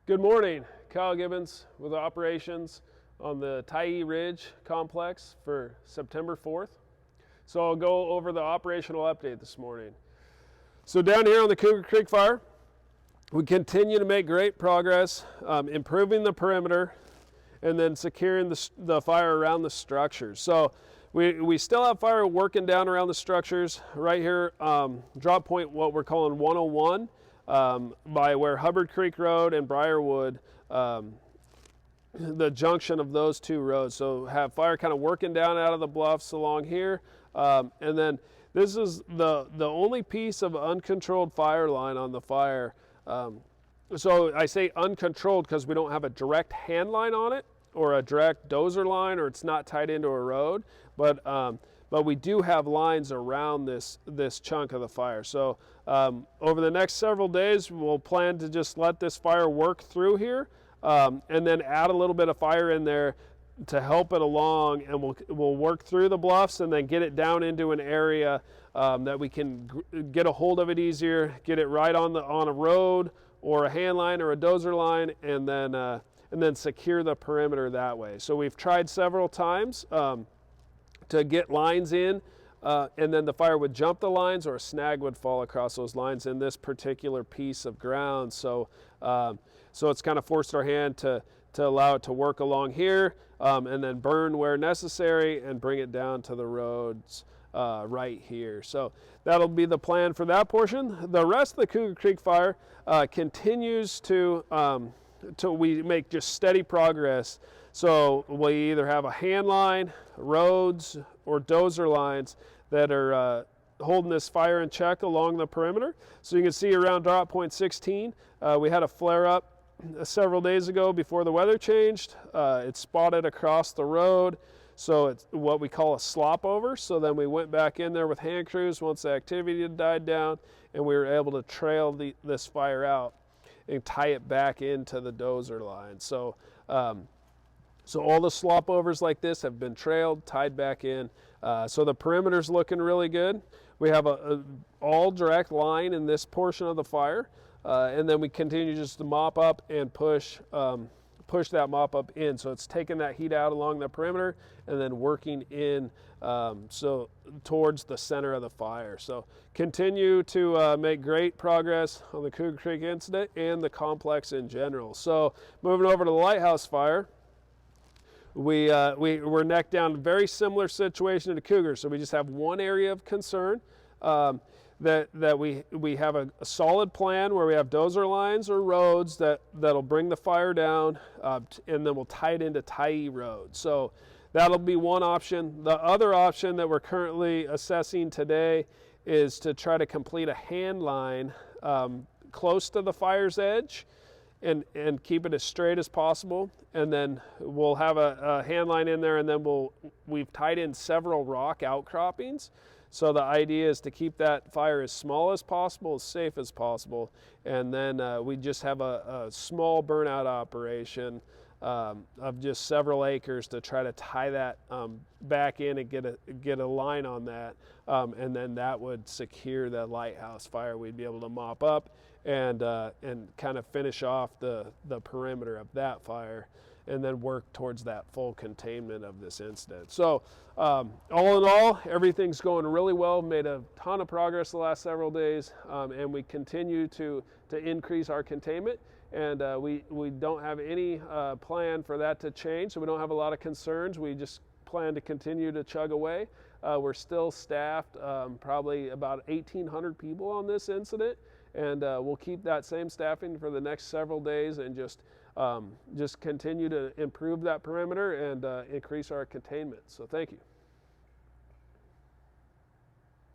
Good morning, Kyle Gibbons with operations on the Tyee Ridge Complex for September 4th. So I'll go over the operational update this morning. So down here on the Cougar Creek fire, we continue to make great progress, improving the perimeter and then securing the fire around the structures. So we still have fire working down around the structures right here, drop point what we're calling 101. By where Hubbard Creek Road and Briarwood, the junction of those two roads. So have fire kind of working down out of the bluffs along here. And then this is the only piece of uncontrolled fire line on the fire. So I say uncontrolled because we don't have a direct hand line on it or a direct dozer line, or it's not tied into a road. But we do have lines around this chunk of the fire. So over the next several days, we'll plan to just let this fire work through here, and then add a little bit of fire in there to help it along, and we'll work through the bluffs and then get it down into an area that we can get a hold of it easier, get it right on a road or a hand line or a dozer line, and then secure the perimeter that way. So we've tried several times to get lines in, and then the fire would jump the lines or a snag would fall across those lines in this particular piece of ground. So it's kind of forced our hand to allow it to work along here, and then burn where necessary and bring it down to the roads right here. So that'll be the plan for that portion. The rest of the Cougar Creek fire continues to we make just steady progress. So we either have a hand line, roads, or dozer lines that are holding this fire in check along the perimeter. So you can see around drop point 16, we had a flare up several days ago before the weather changed. It spotted across the road. So it's what we call a slop over. So then we went back in there with hand crews once the activity had died down, and we were able to trail this fire out and tie it back into the dozer line. So all the slop overs like this have been trailed, tied back in. So the perimeter's looking really good. We have a all direct line in this portion of the fire, and then we continue just to mop up and push that mop up in. So it's taking that heat out along the perimeter and then working in so towards the center of the fire. So continue to make great progress on the Cougar Creek incident and the complex in general. So moving over to the Lighthouse fire, we're neck down, very similar situation to the Cougar. So we just have one area of concern, that we have a solid plan where we have dozer lines or roads that'll bring the fire down, and then we'll tie it into Tyee Road. So that'll be one option. The other option that we're currently assessing today is to try to complete a hand line close to the fire's edge and keep it as straight as possible. And then we'll have a hand line in there, and then we've tied in several rock outcroppings. So the idea is to keep that fire as small as possible, as safe as possible, and then we just have a small burnout operation of just several acres to try to tie that back in and get a line on that, and then that would secure the Lighthouse fire. We'd be able to mop up and kind of finish off the perimeter of that fire, and then work towards that full containment of this incident. So all in all, everything's going really well. Made a ton of progress the last several days, and we continue to increase our containment, and we don't have any plan for that to change, so we don't have a lot of concerns. We just plan to continue to chug away. We're still staffed, probably about 1,800 people on this incident, and we'll keep that same staffing for the next several days and just continue to improve that perimeter and increase our containment. So thank you.